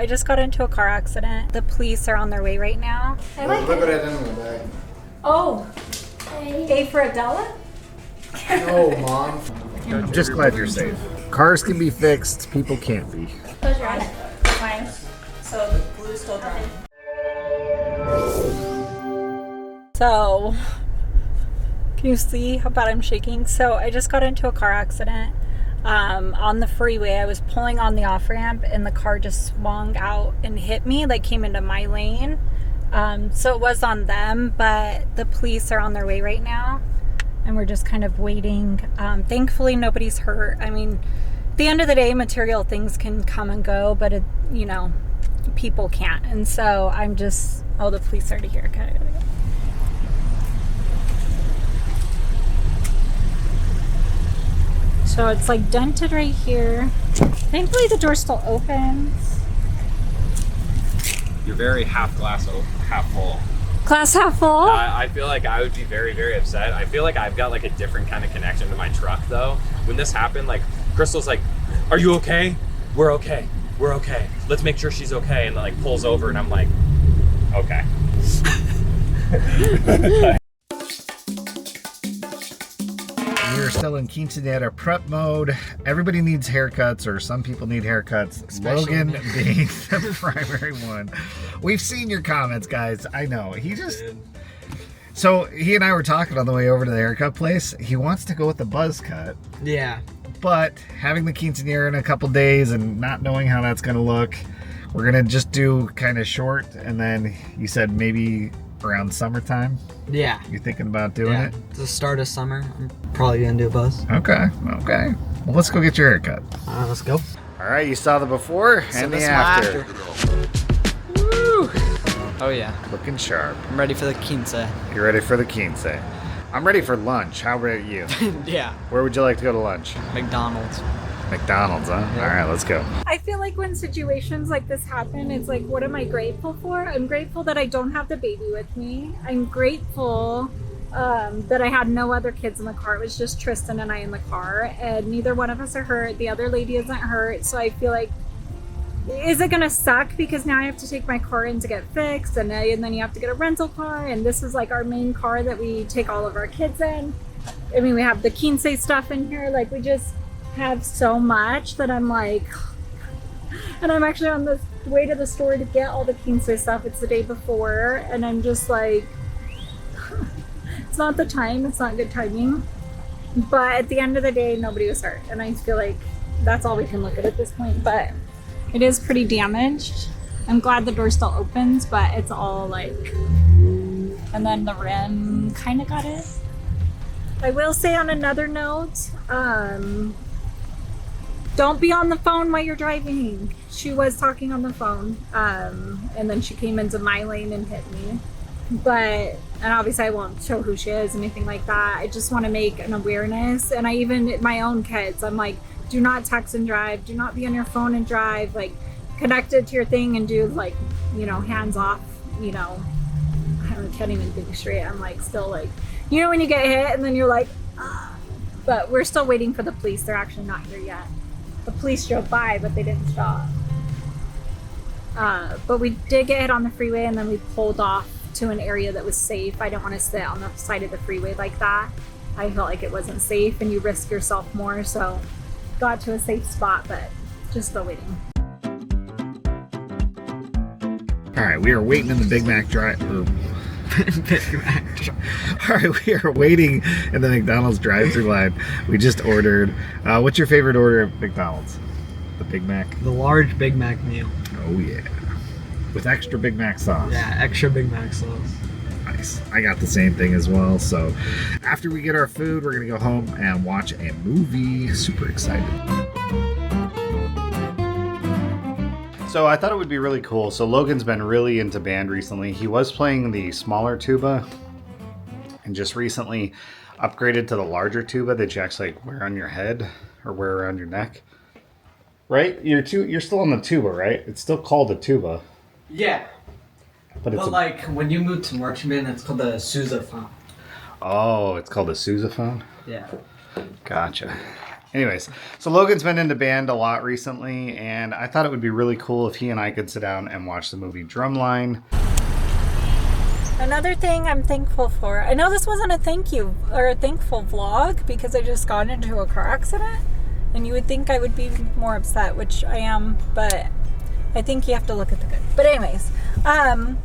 I just got into a car accident. The police are on their way right now. Look what I done in the bag. Oh, A for Adela? No, Mom. I'm just glad you're safe. Cars can be fixed, people can't be. Close your eyes. Fine. So the glue's still dry. So, can you see how bad I'm shaking? So I just got into a car accident on the freeway. I was pulling on the off-ramp and the car just swung out and hit me, like came into my lane. So it was on them, but the police are on their way right now and we're just kind of waiting. Thankfully, nobody's hurt. I mean, at the end of the day, material things can come and go, but it, you know, people can't. And so I'm just, oh, the police are already here. Okay, I gotta go. So it's like dented right here. Thankfully the door still opens. You're very half glass, half full. Glass half full? I feel like I would be very, very upset. I feel like I've got like a different kind of connection to my truck though. When this happened, like Crystal's like, "Are you okay? We're okay. We're okay. Let's make sure she's okay." And then like pulls over and I'm like, okay. We're still in quinceañera prep mode. Everybody needs haircuts, or some people need haircuts. Especially Logan me. being the primary one. We've seen your comments, guys. I know. So he and I were talking on the way over to the haircut place. He wants to go with the buzz cut, Yeah. but having the quinceañera in a couple days and not knowing how that's going to look, we're going to just do kind of short. And then you said maybe around summertime. Yeah. You're thinking about doing it? The start of summer, I'm probably gonna do a buzz. Okay. Well, let's go get your haircut. Let's go. All right, you saw the before and the this is after. Woo! Oh yeah. Looking sharp. I'm ready for the quince. You ready for the quince? I'm ready for lunch. How about you? Yeah. Where would you like to go to lunch? McDonald's. McDonald's, huh? Yeah. All right, let's go. I feel like when situations like this happen, it's like, what am I grateful for? I'm grateful that I don't have the baby with me. I'm grateful that I had no other kids in the car. It was just Tristan and I in the car, and neither one of us are hurt. The other lady isn't hurt. So I feel like, is it gonna suck because now I have to take my car in to get fixed, and then you have to get a rental car, and this is like our main car that we take all of our kids in. I mean, we have the quince stuff in here. Like, we just have so much that I'm like, and I'm actually on the way to the store to get all the quince stuff. It's the day before, and I'm just like, it's not the time, it's not good timing. But at the end of the day, nobody was hurt, and I feel like that's all we can look at this point. But it is pretty damaged. I'm glad the door still opens, but it's all like, and then the rim kind of got it. I will say on another note, don't be on the phone while you're driving. She was talking on the phone, and then she came into my lane and hit me. And obviously I won't show who she is, anything like that. I just want to make an awareness. And I even, my own kids, I'm like, do not text and drive. Do not be on your phone and drive. Like, connect it to your thing and do, like, you know, hands off, you know. I can't even think straight. I'm like, still like, you know, when you get hit and then you're like, ah. But we're still waiting for the police. They're actually not here yet. The police drove by, but they didn't stop. But we did get hit on the freeway, and then we pulled off to an area that was safe. I don't want to sit on the side of the freeway like that. I felt like it wasn't safe, and you risk yourself more. So got to a safe spot, but just still waiting. All right, we are waiting in the Big Mac drive. All right, we are waiting in the McDonald's drive-thru line. We just ordered. What's your favorite order at McDonald's? The Big Mac? The large Big Mac meal. Oh yeah, with extra Big Mac sauce. Yeah, extra Big Mac sauce. Nice. I got the same thing as well. So after we get our food, we're gonna go home and watch a movie. Super excited. So I thought it would be really cool. So Logan's been really into band recently. He was playing the smaller tuba and just recently upgraded to the larger tuba that you actually like wear on your head or wear around your neck. Right? You're still on the tuba, right? It's still called a tuba. Yeah. But it's like when you move to marching band, it's called a sousaphone. Oh, it's called a sousaphone? Yeah. Gotcha. Anyways, so Logan's been into band a lot recently, and I thought it would be really cool if he and I could sit down and watch the movie Drumline. Another thing I'm thankful for. I know this wasn't a thank you or a thankful vlog because I just got into a car accident, and you would think I would be more upset, which I am, but I think you have to look at the good. But anyways, a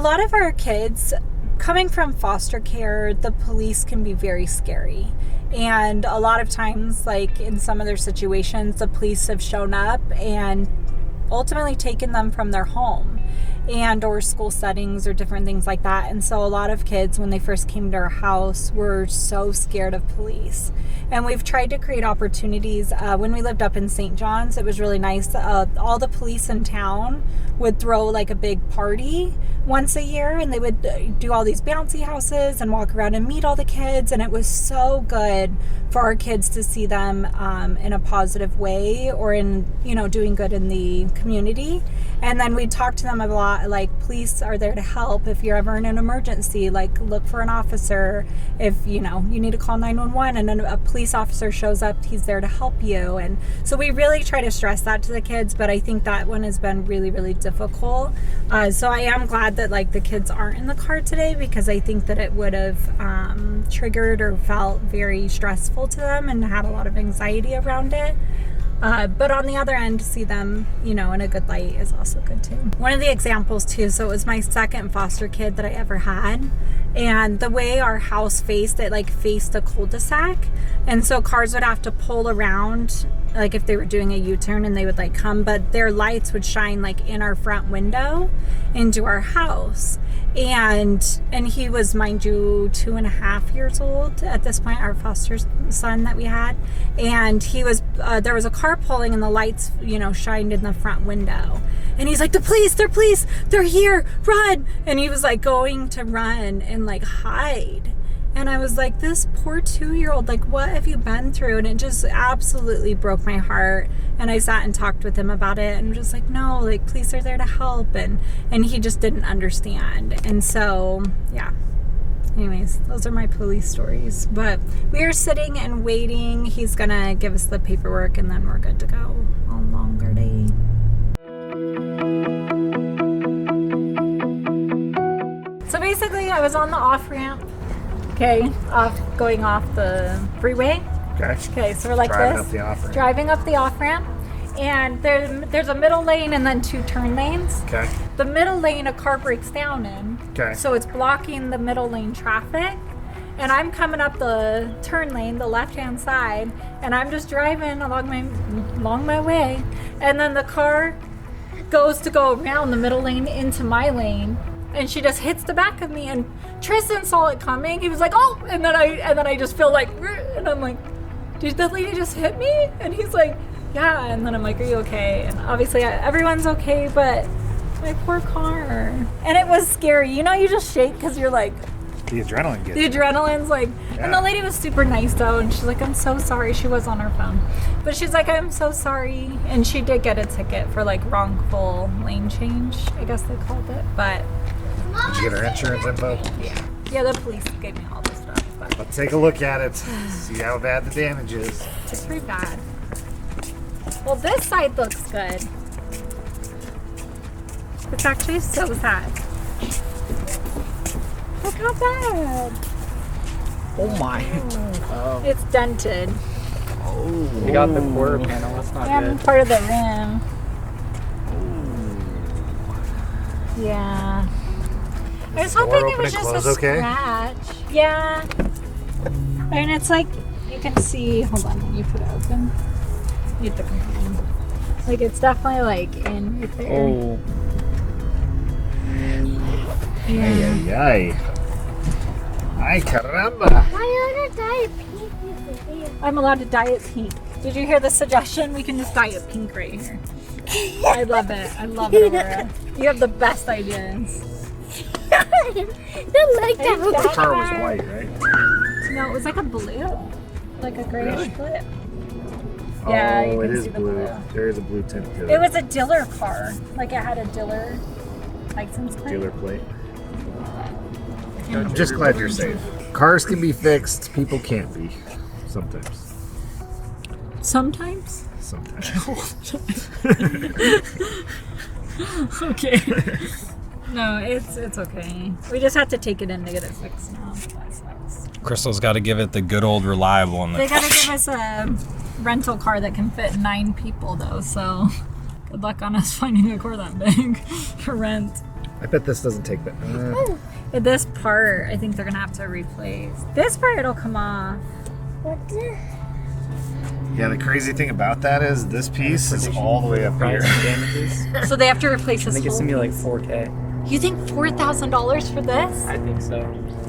lot of our kids coming from foster care, the police can be very scary. And a lot of times, like in some of their situations, the police have shown up and ultimately taken them from their home and or school settings or different things like that. And so a lot of kids, when they first came to our house, were so scared of police. And we've tried to create opportunities. When we lived up in St. John's, it was really nice. All the police in town would throw like a big party once a year, and they would do all these bouncy houses and walk around and meet all the kids. And it was so good for our kids to see them in a positive way, or in, doing good in the community. And then we talked to them a lot, like, police are there to help if you're ever in an emergency, like look for an officer. If you need to call 911 and a police officer shows up, he's there to help you. And so we really try to stress that to the kids, but I think that one has been really, really difficult. So I am glad that like the kids aren't in the car today, because I think that it would have triggered or felt very stressful to them and had a lot of anxiety around it. But on the other end, to see them, in a good light is also good too. One of the examples too, so it was my second foster kid that I ever had. And the way our house faced, it like faced a cul-de-sac. And so cars would have to pull around, like if they were doing a U-turn, and they would like come, but their lights would shine like in our front window into our house. And he was, mind you, 2.5 years old at this point, our foster son that we had. And he was, there was a car pulling, and the lights, shined in the front window. And he's like, they're police, they're here, run. And he was like going to run and like hide. And I was like, this poor 2-year-old, like, what have you been through? And it just absolutely broke my heart. And I sat and talked with him about it, and just like, no, like, police are there to help. And he just didn't understand. And so, yeah. Anyways, those are my police stories. But we are sitting and waiting. He's going to give us the paperwork, and then we're good to go on longer day. So basically, I was on the off-ramp. Okay, going off the freeway. Okay, so we're like driving up the off-ramp, and there's a middle lane and then 2 turn lanes. Okay. The middle lane, a car breaks down in. Okay. So it's blocking the middle lane traffic, and I'm coming up the turn lane, the left-hand side, and I'm just driving along my way, and then the car goes to go around the middle lane into my lane. And she just hits the back of me, and Tristan saw it coming. He was like, "Oh!" And then I just feel like, and I'm like, "Did the lady just hit me?" And he's like, "Yeah." And then I'm like, "Are you okay?" And obviously everyone's okay, but my poor car. And it was scary. You just shake because you're like, The adrenaline gets the adrenaline's like, yeah. And the lady was super nice though, and she's like, "I'm so sorry." She was on her phone, but she's like, "I'm so sorry." And she did get a ticket for like wrongful lane change, I guess they called it, but. Did you get her insurance info? Yeah, the police gave me all this stuff. But Let's take a look at it. See how bad the damage is. it's pretty bad. Well, this side looks good. It's actually so sad. Look how bad. Oh my. It's dented. We got the quarter panel. That's not And good. part of the rim. Yeah. I was hoping it was just a scratch. Yeah. And it's like, you can see, hold on, let me put it open. You have to come in. Like, it's definitely like in right there. Oh. Yeah. Ay, ay, caramba. Why are diet pink? I'm allowed to dye it pink. Did you hear the suggestion? We can just dye it pink right here. I love it. I love it, Aurora. You have the best ideas. I don't like that. The car was white, right? No, it was like a blue. Like a grayish blue. Yeah, you can see the blue. There is a blue tint to it. It was a dealer car. Like it had a dealer license plate. Dealer plate. I'm just glad you're safe. Cars can be fixed. People can't be. Sometimes. Sometimes. Sometimes. Okay. No, it's okay. We just have to take it in to get it fixed now. That sucks. Crystal's got to give it the good old reliable. And They gotta give us a rental car that can fit 9 people though, so good luck on us finding a car that big for rent. I bet this doesn't take that. This part, I think they're gonna have to replace. This part, it'll come off. What the? Yeah, the crazy thing about that is this piece is all the way up here. Damages. So they have to replace I this think it's whole gonna be like piece. 4K. You think $4,000 for this? I think so.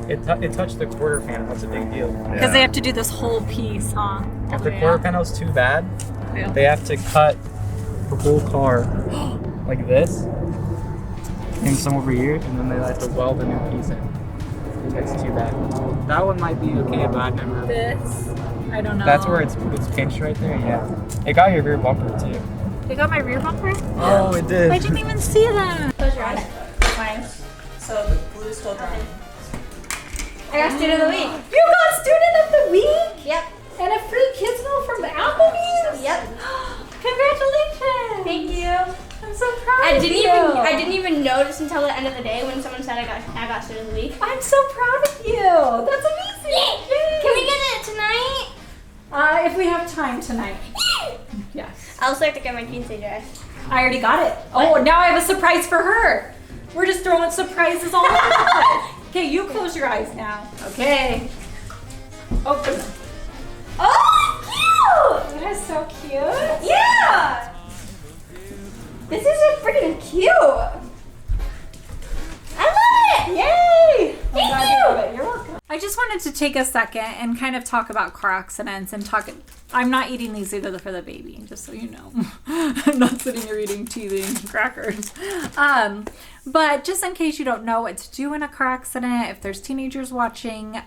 It touched the quarter panel. That's a big deal. Because they have to do this whole piece, huh? If the quarter panel's too bad, they have to cut the whole car like this and some over here, and then they have to weld a new piece in. If it's too bad. That one might be okay, but I've never. This, I don't know. That's where it's pinched right there. Yeah. It got your rear bumper too. They got my rear bumper? Oh, it did. I didn't even see that. Close your eyes. Fine. So the blue's still dry. I got student of the week. You got student of the week? Yep. And a free kids meal from Applebee's? Yep. Congratulations. Thank you. I'm so proud I of didn't you. I didn't even notice until the end of the day when someone said I got student of the week. I'm so proud of you. That's amazing. Yay. Can we get it tonight? If we have time tonight. Yes. I also have to get my quince dress. I already got it. Oh, now I have a surprise for her. We're just throwing surprises all over the place. Okay, you close your eyes now. Okay. Open them. Oh, cute! That is so cute. Yeah! This is freaking cute. I love it! Yay! Thank you! You're welcome. I just wanted to take a second and kind of talk about car accidents and talk. I'm not eating these either for the baby, just so you know. I'm not sitting here eating teething crackers. But just in case you don't know what to do in a car accident, if there's teenagers watching,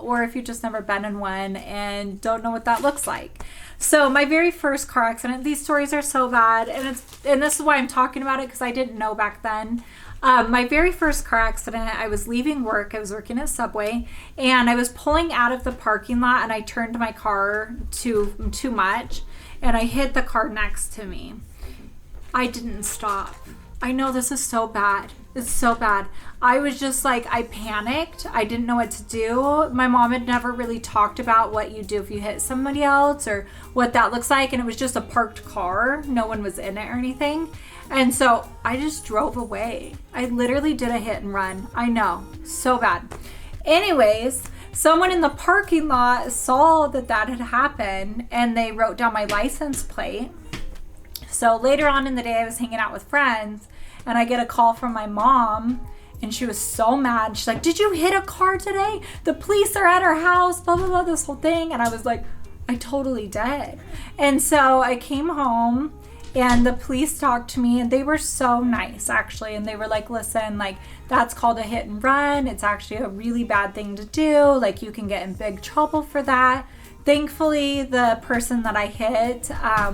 or if you've just never been in one and don't know what that looks like. So my very first car accident, these stories are so bad, and this is why I'm talking about it, because I didn't know back then. My very first car accident, I was leaving work. I was working at Subway, and I was pulling out of the parking lot, and I turned my car too much, and I hit the car next to me. I didn't stop. I know this is so bad. It's so bad. I was just like, I panicked. I didn't know what to do. My mom had never really talked about what you do if you hit somebody else or what that looks like, and it was just a parked car. No one was in it or anything. And so I just drove away. I literally did a hit and run. I know, so bad. Anyways, someone in the parking lot saw that had happened, and they wrote down my license plate. So later on in the day, I was hanging out with friends, and I get a call from my mom, and she was so mad. She's like, "Did you hit a car today? The police are at our house, blah, blah, blah," this whole thing. And I was like, I totally did. And so I came home, and the police talked to me, and they were so nice, actually. And they were like, "Listen, like, that's called a hit and run. It's actually a really bad thing to do. Like, you can get in big trouble for that." Thankfully, the person that I hit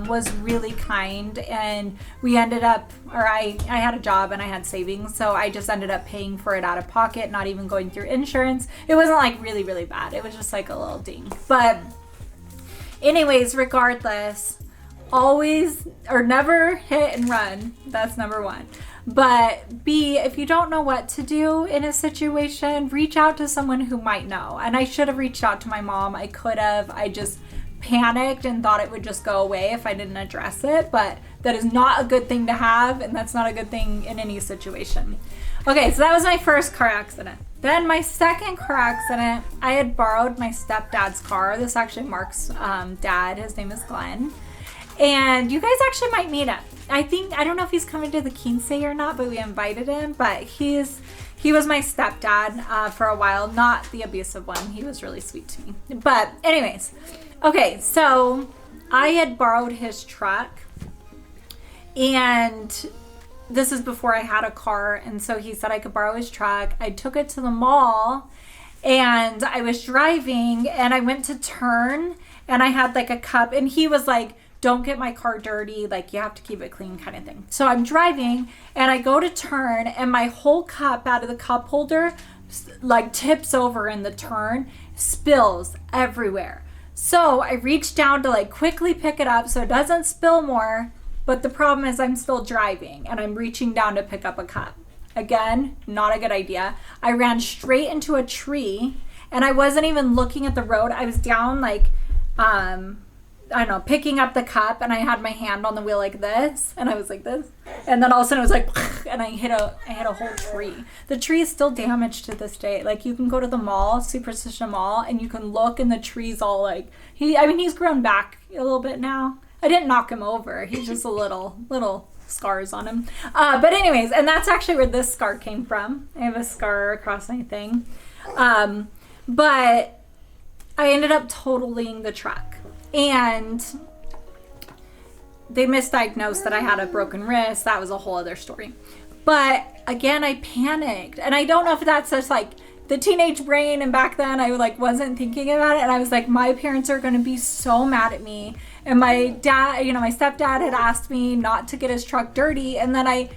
was really kind, and we ended up, or I had a job and I had savings, so I just ended up paying for it out of pocket, not even going through insurance. It wasn't like really, really bad. It was just like a little ding. But anyways, regardless, always or never hit and run. That's number one. But B, if you don't know what to do in a situation, reach out to someone who might know. And I should have reached out to my mom. I could have. I just panicked and thought it would just go away if I didn't address it. But that is not a good thing to have, and that's not a good thing in any situation. Okay, so that was my first car accident. Then my second car accident, I had borrowed my stepdad's car. This is actually Mark's dad. His name is Glenn. And you guys actually might meet him. I don't know if he's coming to the quince or not, but we invited him. But he was my stepdad for a while, not the abusive one. He was really sweet to me. But anyways, okay, so I had borrowed his truck, and this is before I had a car, and so he said I could borrow his truck. I took it to the mall, and I was driving, and I went to turn, and I had like a cup, and he was like, "Don't get my car dirty, like you have to keep it clean," kind of thing. So I'm driving, and I go to turn, and my whole cup out of the cup holder like tips over in the turn, spills everywhere. So I reached down to like quickly pick it up so it doesn't spill more. But the problem is I'm still driving and I'm reaching down to pick up a cup. Again, not a good idea. I ran straight into a tree and I wasn't even looking at the road. I was down like, I don't know, picking up the cup, and I had my hand on the wheel like this, and I was like this. And then all of a sudden it was like, and I hit a whole tree. The tree is still damaged to this day. Like, you can go to the mall, Superstition Mall, and you can look, and the tree's all like, he's grown back a little bit now. I didn't knock him over. He's just a little scars on him. But anyways, and that's actually where this scar came from. I have a scar across my thing. But I ended up totaling the truck. And they misdiagnosed that I had a broken wrist. That was a whole other story. But again, I panicked. And I don't know if that's just like the teenage brain. And back then I like wasn't thinking about it. And I was like, my parents are going to be so mad at me. And my dad, my stepdad had asked me not to get his truck dirty. And then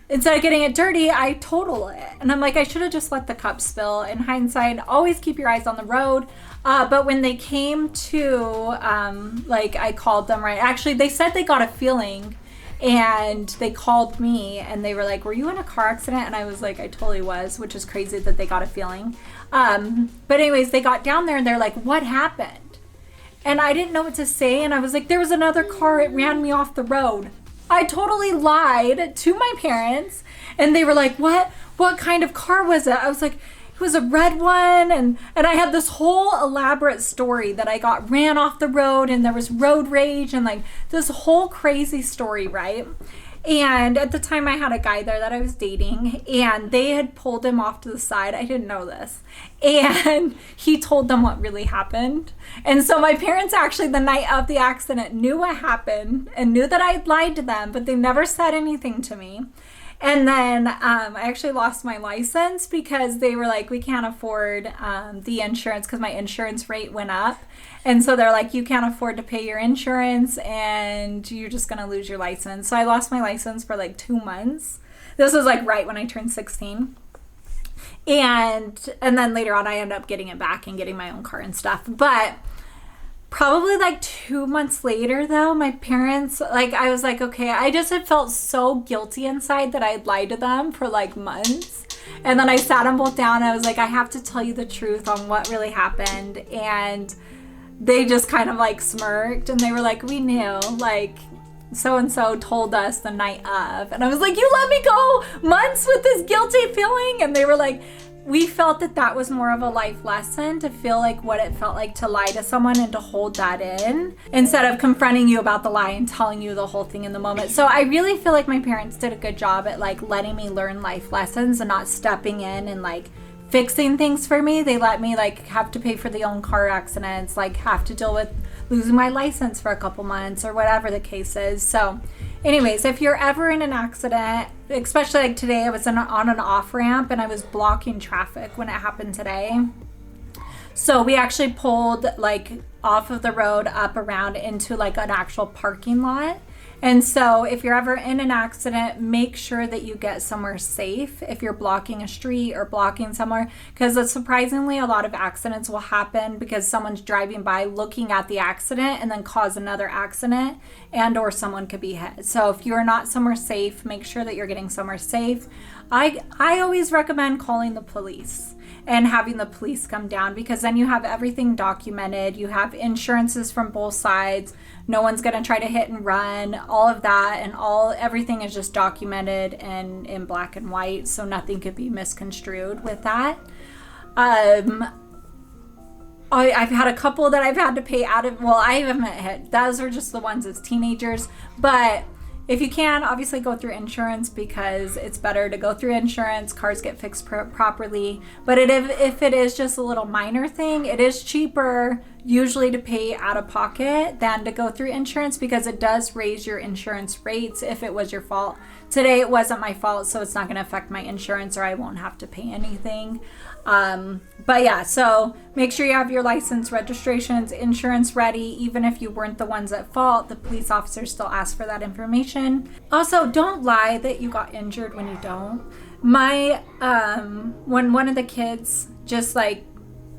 instead of getting it dirty, I total it. And I'm like, I should have just let the cup spill. In hindsight, always keep your eyes on the road. But when they came to, I called them, right? Actually, they said they got a feeling, and they called me and they were like, were you in a car accident? And I was like, I totally was, which is crazy that they got a feeling. But anyways, they got down there and they're like, what happened? And I didn't know what to say. And I was like, there was another car. It ran me off the road. I totally lied to my parents, and they were like, what kind of car was it? I was like, it was a red one. And I had this whole elaborate story that I got ran off the road and there was road rage and like this whole crazy story, right? And at the time I had a guy there that I was dating, and they had pulled him off to the side. I didn't know this. And he told them what really happened. And so my parents actually the night of the accident knew what happened and knew that I had lied to them, but they never said anything to me. And then I actually lost my license because they were like, we can't afford the insurance because my insurance rate went up. And so they're like, you can't afford to pay your insurance and you're just going to lose your license. So I lost my license for like 2 months. This was like right when I turned 16. And then later on, I ended up getting it back and getting my own car and stuff. But probably like 2 months later, though, my parents, like, I was like, okay, I just had felt so guilty inside that I had lied to them for like months. And then I sat them both down. And I was like, I have to tell you the truth on what really happened. And they just kind of like smirked and they were like, we knew, like, so-and-so told us the night of. And I was like, you let me go months with this guilty feeling? And they were like, we felt that was more of a life lesson, to feel like what it felt like to lie to someone and to hold that in instead of confronting you about the lie and telling you the whole thing in the moment. So I really feel like my parents did a good job at like letting me learn life lessons and not stepping in and like fixing things for me. They let me like have to pay for the own car accidents, like have to deal with losing my license for a couple months or whatever the case is. So anyways, if you're ever in an accident, especially like today, I was on an off ramp and I was blocking traffic when it happened today. So we actually pulled like off of the road up around into like an actual parking lot. And so if you're ever in an accident, make sure that you get somewhere safe if you're blocking a street or blocking somewhere, because surprisingly a lot of accidents will happen because someone's driving by looking at the accident and then cause another accident, and or someone could be hit. So if you're not somewhere safe, make sure that you're getting somewhere safe. I always recommend calling the police and having the police come down, because then you have everything documented. You have insurances from both sides. No one's going to try to hit and run, all of that, and everything is just documented and in black and white, so nothing could be misconstrued with that. I've had a couple that I've had to pay out of, well, I haven't hit, those are just the ones as teenagers, but if you can, obviously go through insurance, because it's better to go through insurance. Cars get fixed properly. But if it is just a little minor thing, it is cheaper usually to pay out of pocket than to go through insurance, because it does raise your insurance rates if it was your fault. Today it wasn't my fault, so it's not going to affect my insurance, or I won't have to pay anything. But yeah, so make sure you have your license, registrations, insurance ready. Even if you weren't the ones at fault, the police officers still ask for that information. Also, don't lie that you got injured when you don't. When one of the kids just like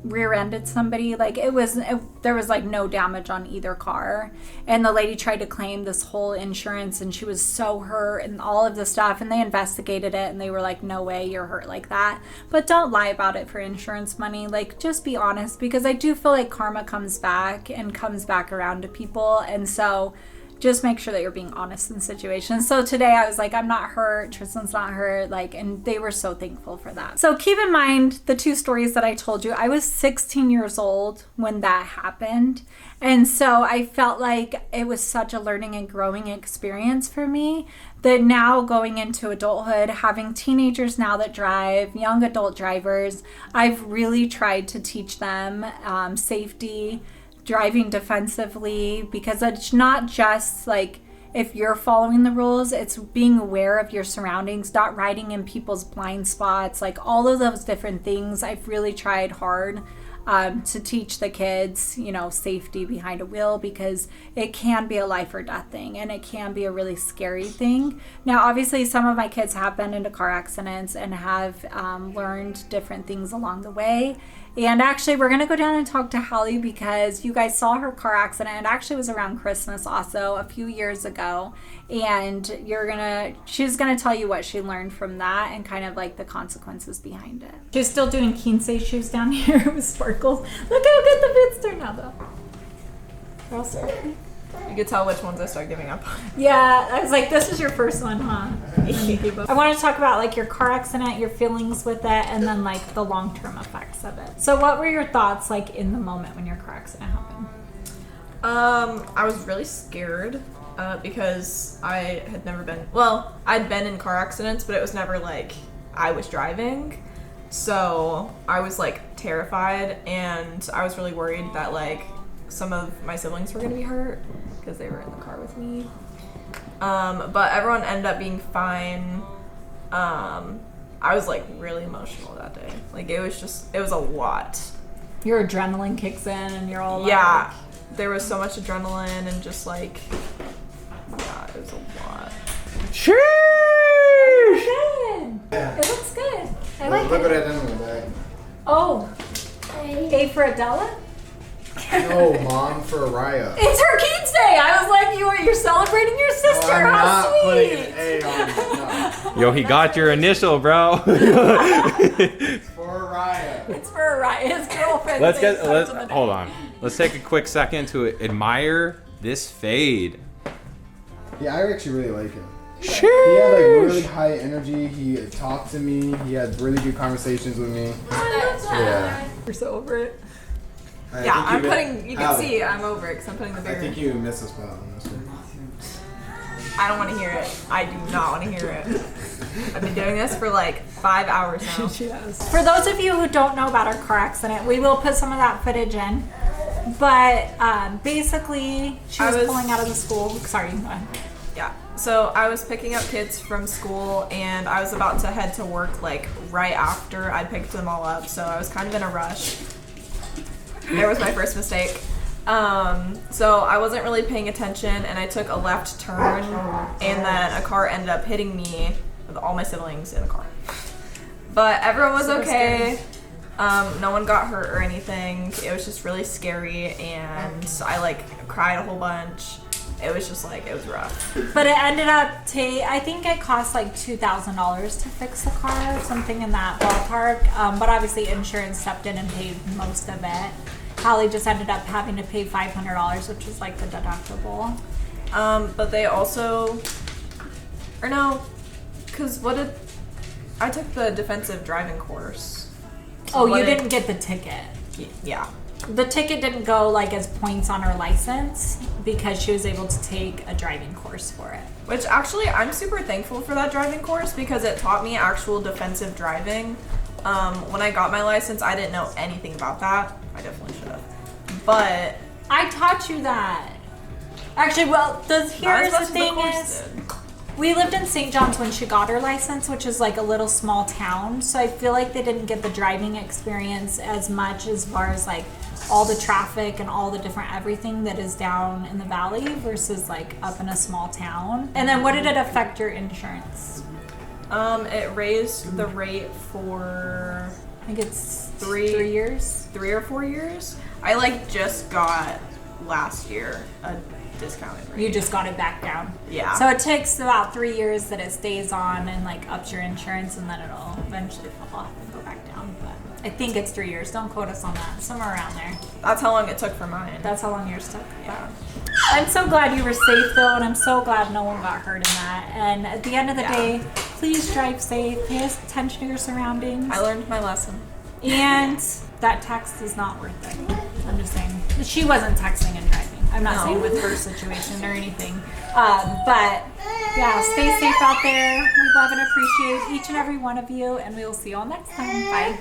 rear-ended somebody. Like there was like no damage on either car, and the lady tried to claim this whole insurance, and she was so hurt and all of this stuff, and they investigated it and they were like, no way you're hurt like that. But don't lie about it for insurance money. Like, just be honest, because I do feel like karma comes back around to people, and so just make sure that you're being honest in situations. So today I was like, I'm not hurt, Tristan's not hurt, like, and they were so thankful for that. So keep in mind the 2 stories that I told you. I was 16 years old when that happened. And so I felt like it was such a learning and growing experience for me that now going into adulthood, having teenagers now that drive, young adult drivers, I've really tried to teach them safety, driving defensively, because it's not just like if you're following the rules, it's being aware of your surroundings, not riding in people's blind spots, like all of those different things. I've really tried hard to teach the kids, you know, safety behind a wheel, because it can be a life or death thing, and it can be a really scary thing. Now, obviously, some of my kids have been into car accidents and have learned different things along the way. And actually, we're going to go down and talk to Hallie, because you guys saw her car accident. It actually was around Christmas also a few years ago. And she's going to tell you what she learned from that and kind of like the consequences behind it. She's still doing Kinsey shoes down here with sparkles. Look how good the bits turned out though. You could tell which ones I start giving up. Yeah, I was like, this is your first one, huh? I want to talk about like your car accident, your feelings with it, and then like the long-term effects of it. So what were your thoughts like in the moment when your car accident happened? I was really scared because I had never been, well, I'd been in car accidents, but it was never like I was driving. So I was like terrified, and I was really worried that like some of my siblings were going to be hurt because they were in the car with me. But everyone ended up being fine. I was like really emotional that day. Like it was a lot. Your adrenaline kicks in and you're all yeah, there was so much adrenaline and just like, yeah, it was a lot. Sheesh! Good. It looks good. I like it. Look at that in the bag. Oh, A for Adela? No, Mom, for Araya. It's her Keats Day. I was like, you're celebrating your sister. No, I'm How not sweet. putting an A on Yo, he got your initial, bro. It's for Araya. It's for Araya, his girlfriend. Hold on. Let's take a quick second to admire this fade. Yeah, I actually really like him. He had like really high energy. He talked to me. He had really good conversations with me. Yeah. You're so over it. You can see I'm over it because I'm putting the I bigger. think you missed a spot on this one. I don't want to hear it. I do not want to hear it. I've been doing this for like 5 hours now. For those of you who don't know about our car accident, we will put some of that footage in. But basically, she was pulling out of the school. Sorry, go ahead. Yeah. So I was picking up kids from school, and I was about to head to work like right after I picked them all up. So I was kind of in a rush. There was my first mistake. So I wasn't really paying attention, and I took a left turn, and then a car ended up hitting me with all my siblings in the car. But everyone was okay. No one got hurt or anything. It was just really scary, and I like cried a whole bunch. It was just like, it was rough. But it ended up, I think it cost like $2,000 to fix the car, something in that ballpark. But obviously insurance stepped in and paid most of it. Hallie just ended up having to pay $500, which was like the deductible. But they also, or no, because I took the defensive driving course. So you didn't get the ticket. Yeah. The ticket didn't go like as points on her license because she was able to take a driving course for it. Which actually, I'm super thankful for that driving course because it taught me actual defensive driving. When I got my license, I didn't know anything about that. I definitely should have. But I taught you that. Actually, well, here's the thing is, we lived in St. John's when she got her license, which is like a little small town. So I feel like they didn't get the driving experience as much as far as like all the traffic and all the different everything that is down in the valley versus like up in a small town. And then what did it affect your insurance? It raised the rate for, I think it's 3 years. 3 or 4 years. I like just got last year a discounted rate. You just got it back down. Yeah. So it takes about 3 years that it stays on and like ups your insurance, and then it'll eventually fall off and go back down. But I think it's 3 years. Don't quote us on that. Somewhere around there. That's how long it took for mine. That's how long yours took. Yeah. I'm so glad you were safe though, and I'm so glad no one got hurt in that. And at the end of the day, please drive safe. Pay attention to your surroundings. I learned my lesson. And that text is not worth it. I'm just saying. She wasn't texting and driving. I'm not saying with her situation or anything. But yeah, stay safe out there. We love and appreciate each and every one of you, and we will see you all next time. Bye.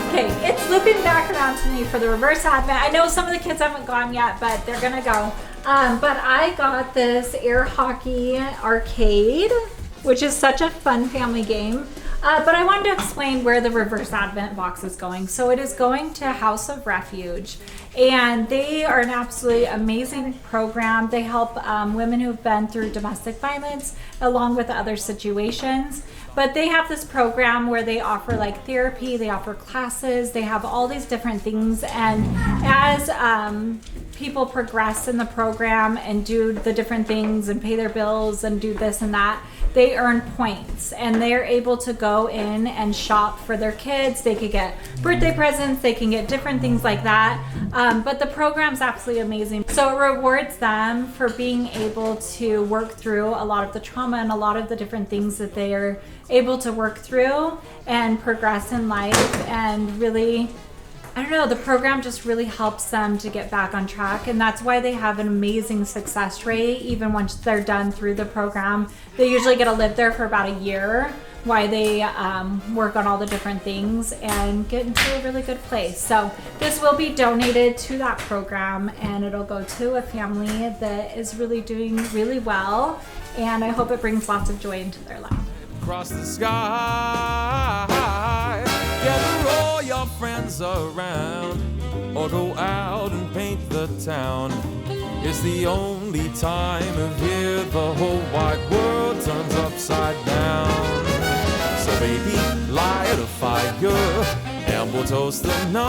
Okay, it's looping back around to me for the reverse advent. I know some of the kids haven't gone yet, but they're gonna go. But I got this air hockey arcade, which is such a fun family game. But I wanted to explain where the reverse advent box is going. So it is going to House of Refuge, and they are an absolutely amazing program. They help women who've been through domestic violence along with other situations. But they have this program where they offer like therapy, they offer classes, they have all these different things. And as people progress in the program and do the different things and pay their bills and do this and that, they earn points, and they're able to go in and shop for their kids. They could get birthday presents, they can get different things like that. But the program's absolutely amazing. So it rewards them for being able to work through a lot of the trauma and a lot of the different things that they are able to work through and progress in life. And really, I don't know, the program just really helps them to get back on track, and that's why they have an amazing success rate. Even once they're done through the program, they usually get to live there for about a year while they work on all the different things and get into a really good place. So this will be donated to that program, and it'll go to a family that is really doing really well, and I hope it brings lots of joy into their life. Across the sky, gather all your friends around, or go out and paint the town. It's the only time of year the whole wide world turns upside down. So baby, light a fire, and we'll toast the night.